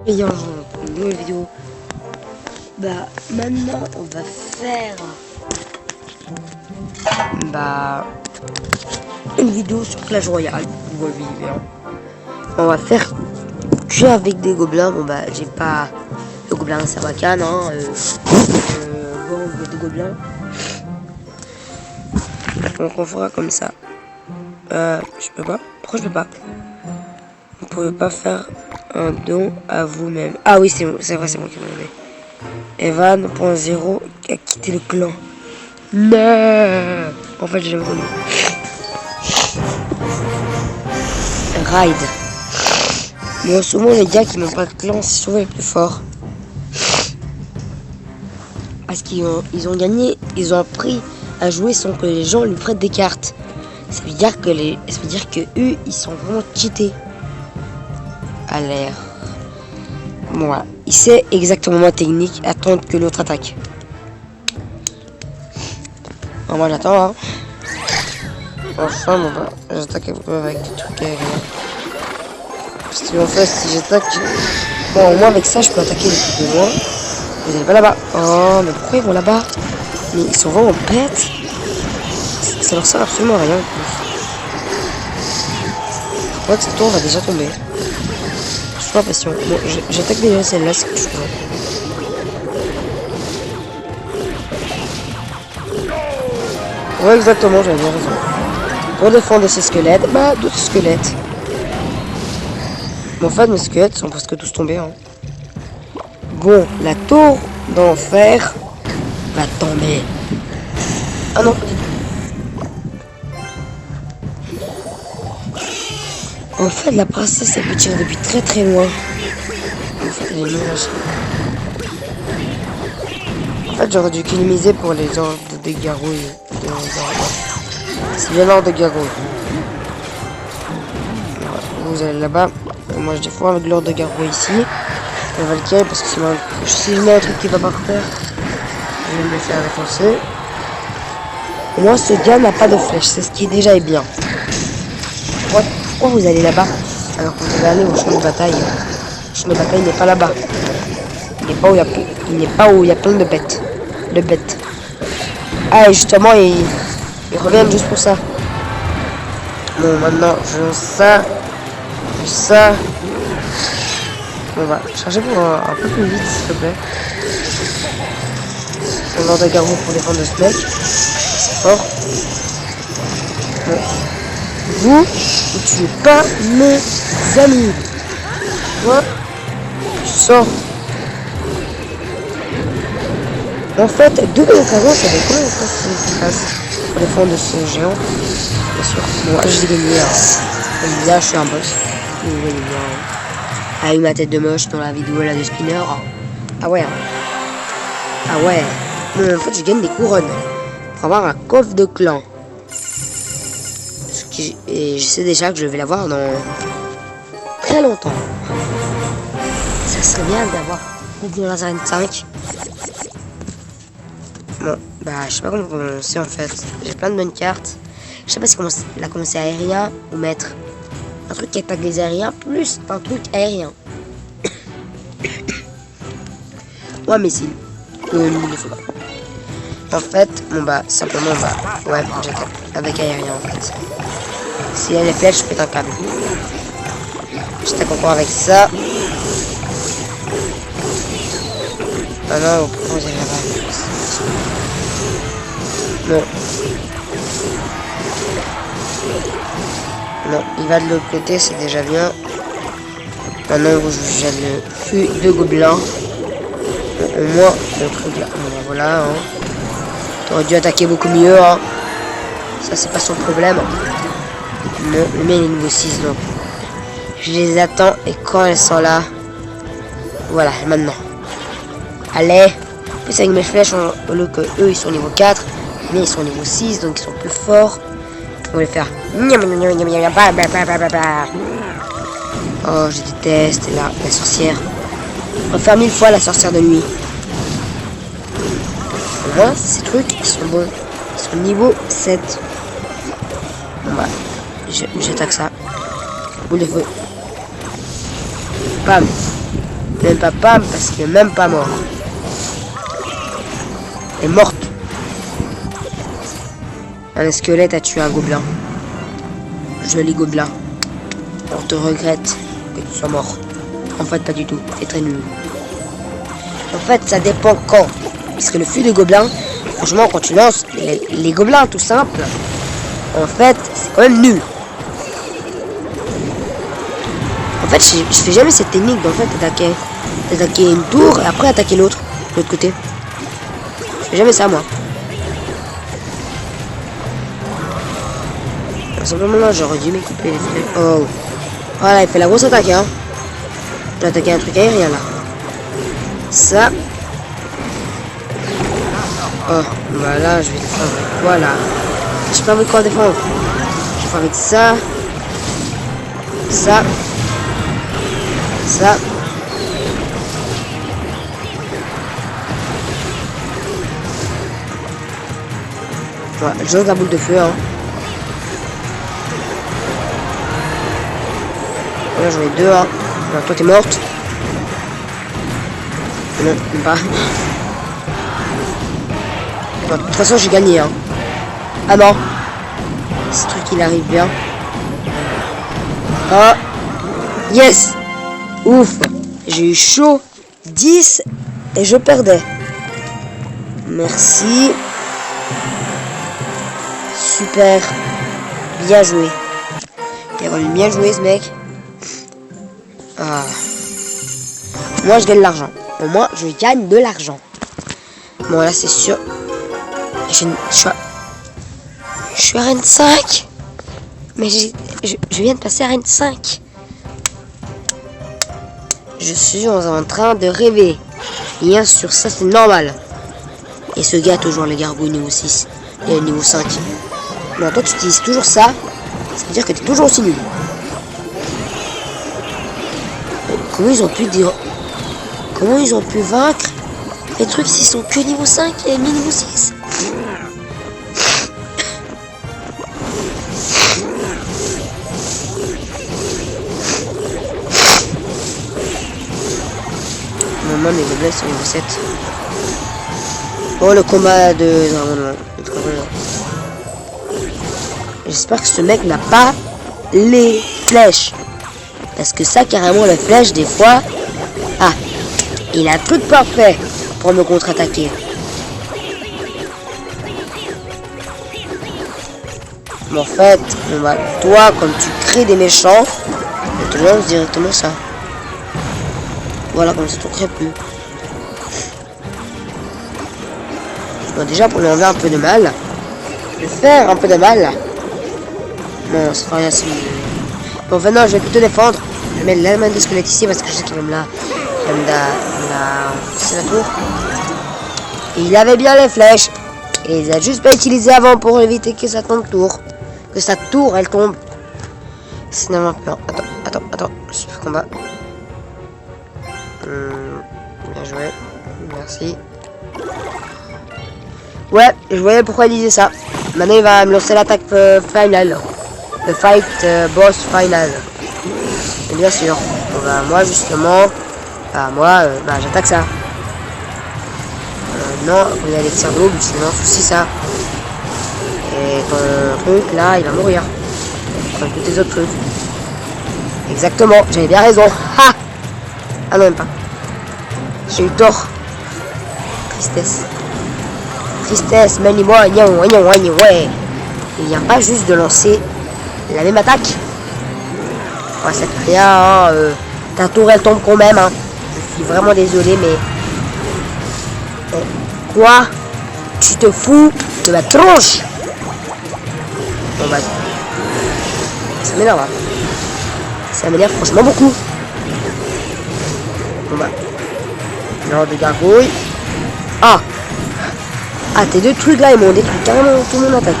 Et pour une nouvelle vidéo. Bah maintenant on va faire une vidéo sur Clash Royale. Vous voyez bien. On va faire que avec des gobelins. Bon bah j'ai pas de gobelins Sarbacane hein. Bon des gobelins. Donc on fera comme ça. Je peux pas. Pourquoi je peux pas? Vous pouvez pas faire un don à vous-même. Ah oui, c'est vrai, c'est moi qui m'en ai. Evan.0 a quitté le clan. Non. En fait, j'ai entendu. Ride. Mais souvent, les gars qui n'ont pas de clan, c'est souvent les plus forts. Parce qu'ils ont gagné, ils ont appris à jouer sans que les gens lui prêtent des cartes. Ça veut dire que eux, ils sont vraiment cheatés. À l'air. Moi, il sait exactement ma technique, attendre que l'autre attaque. Alors moi j'attends hein. Enfin bon bah j'attaque avec des trucs aériens. Parce que en fait si j'attaque. Bon au moins avec ça je peux attaquer les trucs de loin. Vous allez pas là-bas. Oh mais pourquoi ils vont là-bas? Mais ils sont vraiment bêtes. Ça leur sert absolument à rien. Je crois que cette tour va déjà tomber. Je suis pas patient. Bon j'attaque déjà celle-là, c'est quelque chose. Ouais exactement, j'avais bien raison. Pour défendre ces squelettes, bah d'autres squelettes. Mais en fait mes squelettes sont presque tous tombés hein. Bon, la tour d'enfer va tomber. Ah non. En fait la princesse elle peut tirer depuis très très loin. En fait elle est nulle. En fait j'aurais dû économiser pour les ordres de gargouilles. C'est bien l'ordre de gargouilles. Vous allez là-bas. Moi je défends avec l'ordre de gargouille ici. On va le tirer parce que si je mets un truc qui va par terre, je vais me faire défoncer. Et moi ce gars n'a pas de flèche, c'est ce qui déjà est bien. Pourquoi vous allez là-bas alors que vous devez aller au champ de bataille? Le champ de bataille n'est pas là-bas. Il n'est pas où il y a plein de bêtes. Ah et justement ils reviennent juste pour ça. Bon maintenant je lance ça. Ça. On va charger pour un peu plus vite s'il te plaît. On ordre de garou pour défendre ce mec. C'est fort. Bon. Vous ne tuez pas mes amis. Toi, tu sors. En fait, deux de l'occasion, ça fait combien de temps qui passe pour défendre ce géant? Bien sûr. Bon, j'ai gagné. Hein. Là, je suis un boss. Vous voyez bien. Ah, eu ma tête de moche dans la vidéo là de Spinner. Ah ouais. Ah ouais. Non, en fait, je gagne des couronnes pour avoir un coffre de clan. Et je sais déjà que je vais l'avoir dans très longtemps. Ça serait bien d'avoir dans la arène 5. Bon, bah, je sais pas comment commencer en fait. J'ai plein de bonnes cartes. Je sais pas si la commencer aérien ou mettre un truc qui attaque les aériens plus un truc aérien. Ou un missile. Il faut pas. En fait, bon bah, simplement, bah, ouais, j'attaque avec aérien en fait. S'il y a les flèches, je pète un câble. J'attaque encore avec ça. Ah non, pourquoi vous allez là-bas? Non. Non, il va de l'autre côté, c'est déjà bien. Maintenant, je jette le cul de gobelins. Au moins, le truc là. Bon, voilà, hein. T'aurais dû attaquer beaucoup mieux, hein. Ça, c'est pas son problème. Le mien, il est niveau 6, donc. Je les attends, et quand elles sont là. Voilà, maintenant. Allez. En plus, avec mes flèches, au lieu que eux, ils sont niveau 4. Mais ils sont niveau 6, donc ils sont plus forts. On va les faire. Oh, je déteste la sorcière. On va faire 1000 fois la sorcière de nuit. Au moins, ces trucs, ils sont bons. Ils sont niveau 7. Bon bah, j'attaque ça. Boule de feu. Bam. Même pas Pam parce qu'il est même pas mort. Elle est morte. Un squelette a tué un gobelin. Joli gobelin. On te regrette que tu sois mort. En fait, pas du tout. T'es très nul. En fait, ça dépend quand. Parce que le fût de gobelin, franchement, quand tu lances les gobelins tout simple, en fait, c'est quand même nul. En fait, je fais jamais cette technique d'en fait attaquer une tour et après attaquer l'autre, de l'autre côté. Je fais jamais ça, moi. Simplement là, j'aurais dû m'équiper les flèches. Oh. Voilà, il fait la grosse attaque, hein. J'ai attaqué un truc aérien, là. Ça. Oh, bah là, je vais défendre. Voilà. J'ai pas envie de quoi défendre. Je vais faire avec ça. Ça. Ça. Voilà, je lance la boule de feu, hein. Là, j'en ai deux, hein. Alors, toi, t'es morte. Non, même pas. Bon, de toute façon, j'ai gagné, hein. Ah non. Ce truc, il arrive bien. Ah. Yes. Ouf. J'ai eu chaud. 10. Et je perdais. Merci. Super. Bien joué. Il a vraiment bien joué, ce mec. Ah. Moi, je gagne de l'argent. Au moins, je gagne de l'argent. Bon, là, c'est sûr. Je suis à Reine 5. Mais je viens de passer à Reine 5. Je suis en train de rêver. Bien sûr, ça, c'est normal. Et ce gars, toujours les gargouilles niveau 6. Et niveau 5. Non, toi, tu utilises toujours ça. Ça veut dire que tu es toujours aussi nul. Comment ils ont pu dire... Comment ils ont pu vaincre les trucs s'ils sont que niveau 5 et niveau 6? Normalement, les gobelins sont niveau 7. Oh, le combat de... J'espère que ce mec n'a pas les flèches. Parce que ça, carrément, les flèches, des fois... Ah, il a un truc parfait pour me contre-attaquer. Mais en fait, toi, comme tu crées des méchants, on te lance directement ça. Voilà, comme ça, tu ne crées plus. Bon, déjà, pour lui enlever un peu de mal, je vais faire un peu de mal. Non, c'est pas rien, c'est... Bon, enfin, non, je vais plutôt défendre. Je vais mettre la main de squelette ici parce que je sais qu'il va me la tour. Et il avait bien les flèches. Et il a juste pas utilisé avant pour éviter que ça tombe tour. Que sa tour, elle tombe. C'est n'importe quoi. Attends. Super combat. Bien joué. Merci. Ouais, je voyais pourquoi il disait ça. Maintenant, il va me lancer l'attaque finale. Le fight boss final. Et bien sûr. Bon, bah, moi, justement... j'attaque ça. Non, il y a des tirs doubles, sinon aussi ça. Et ton truc, là, il va mourir. Comme tous les autres trucs. Exactement, j'avais bien raison. Ha! Ah non, même pas. J'ai eu tort. Tristesse. Tristesse, manie-moi, ouais. Il vient pas juste de lancer la même attaque. Ouais, ça fait rien, hein, ta tour, elle tombe quand même, hein. Je suis vraiment désolé, mais... Quoi? Tu te fous de ma tronche? Bon bah... Ça m'énerve, hein. Ça m'énerve franchement beaucoup. Bon bah... Non, de gargouille. Ah! Ah, tes deux trucs là, ils m'ont détruit carrément tout mon attaque.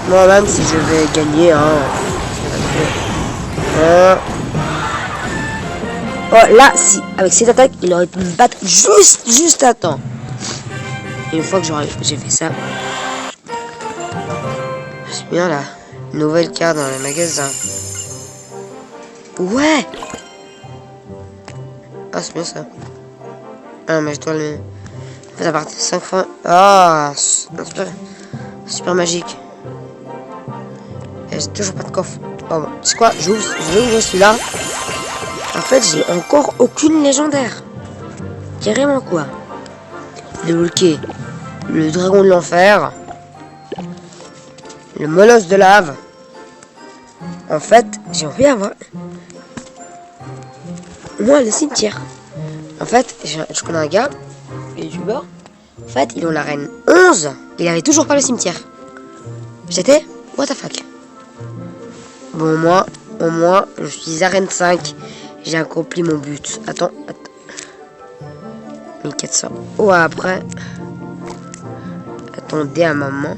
Moi, même si je vais gagner, hein... Oh, là, si, avec cette attaque, il aurait pu me battre juste à temps. Et une fois que j'ai fait ça, c'est bien là. Nouvelle carte dans le magasin. Ouais. Ah, c'est bien ça. Ah, mais je dois le... En fait, à partir de 5 fois... Ah, super... Super magique. Et j'ai toujours pas de coffre. Oh, bon. Tu sais quoi? Je vais ouvrir celui-là. En fait, j'ai encore aucune légendaire. Carrément, quoi. Débloquer le dragon de l'enfer. Le molosse de lave. En fait, j'ai envie d'avoir... Moi, le cimetière. En fait, je connais un gars, youtubeur. En fait, il est en arène 11. Il avait toujours pas le cimetière. J'étais, what the fuck. Bon, moi, au moins, je suis arène 5. J'ai accompli mon but. Attends. 1400. Oh, après. Attendez un moment.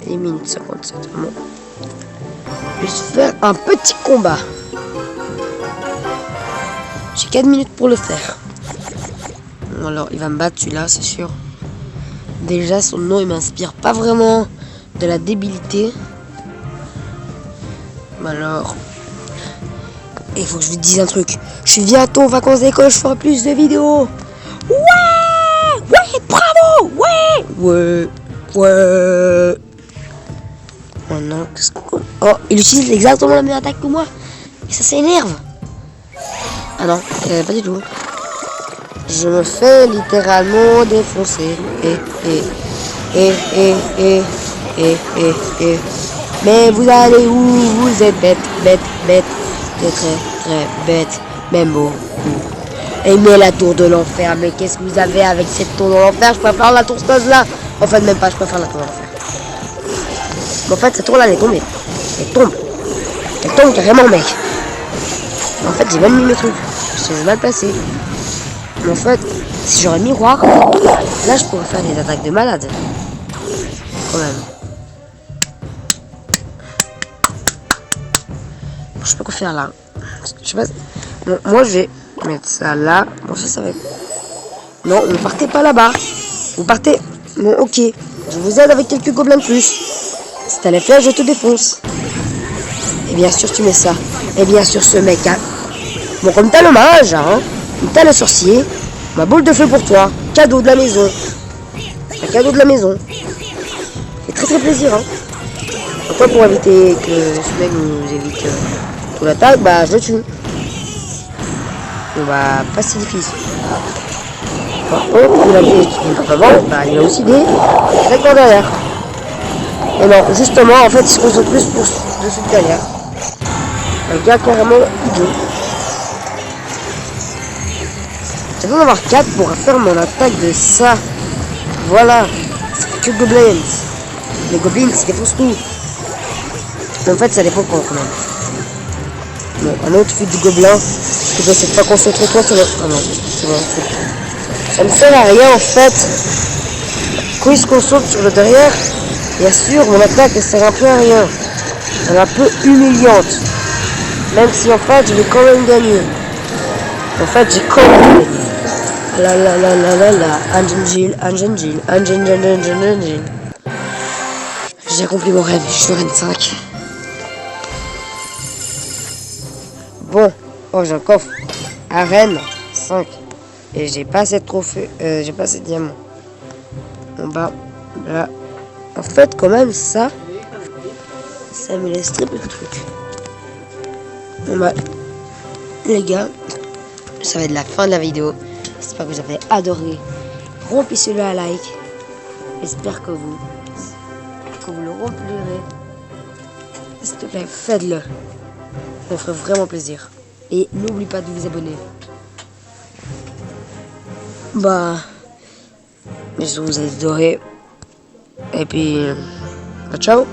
Et 1057. Bon. Je vais faire un petit combat. J'ai 4 minutes pour le faire. Alors, il va me battre celui-là, c'est sûr. Déjà, son nom, il m'inspire pas vraiment de la débilité. Alors, il faut que je vous dise un truc. Je suis bientôt en vacances d'école, je ferai plus de vidéos. Ouais! Ouais, bravo! Ouais! Oh non, qu'est-ce qu'on... Oh, il utilise exactement la même attaque que moi. Et ça s'énerve. Ah non, pas du tout. Je me fais littéralement défoncer. Mais vous allez où? Vous êtes bête. Très bête. Même beaucoup. Aimez la tour de l'enfer. Mais qu'est-ce que vous avez avec cette tour de l'enfer? Je préfère la tour space là. En fait, même pas, je préfère la tour de l'enfer. Mais en fait, cette tour là, elle est tombée. Elle tombe carrément, mec. En fait, j'ai même mis mes trucs. J'ai mal placé. Mais en fait, si j'aurais miroir, là, je pourrais faire des attaques de malade. Quand même. Je sais pas quoi faire là. Je sais pas. Bon, moi, je vais mettre ça là. Bon, ça va être... Non, ne partez pas là-bas. Vous partez... Bon, ok. Je vous aide avec quelques gobelins de plus. Si t'as les flèches, je te défonce. Et bien sûr, tu mets ça. Et bien sûr, ce mec, hein. Bon, comme t'as le mage, hein. T'as le sorcier. Ma boule de feu pour toi. Cadeau de la maison. Un cadeau de la maison. C'est très plaisir, hein. Pourquoi pour éviter que ce mec nous évite tout l'attaque, bah je le tue. Bon bah pas si difficile. Par contre, il a des avant, bah il a aussi des attaques derrière. Et non, justement, en fait, il se concentre plus pour de ce derrière. Un gars carrément idiot. J'ai besoin d'avoir 4 pour faire mon attaque de ça. Voilà. Ça fait que goblins. Les goblins, ils défoncent tout. Mais en fait, ça dépend quand même. Bon, un autre fut du gobelin. Tu dois cette fois concentrer toi sur le... Ah non, c'est bon. Ça me sert à rien en fait. Quand il se concentre sur le derrière, bien sûr, mon attaque elle sert un peu à rien. Elle est un peu humiliante. Même si en fait, je vais quand même gagner. En fait, j'ai quand même gagné. Angel. J'ai accompli mon rêve, je suis reine 5. Bon, oh j'ai un coffre. Arène 5. Et j'ai pas assez de trophées, j'ai pas assez de diamants. En bas, là. En fait, quand même, ça me laisse très peu de trucs. Bon bah, les gars, ça va être la fin de la vidéo. J'espère que vous avez adoré. Remplissez-le à like. J'espère que vous le remplirez. S'il te plaît, faites-le. Ça me ferait vraiment plaisir. Et n'oublie pas de vous abonner. Bah, je vous ai adoré. Et puis, ciao.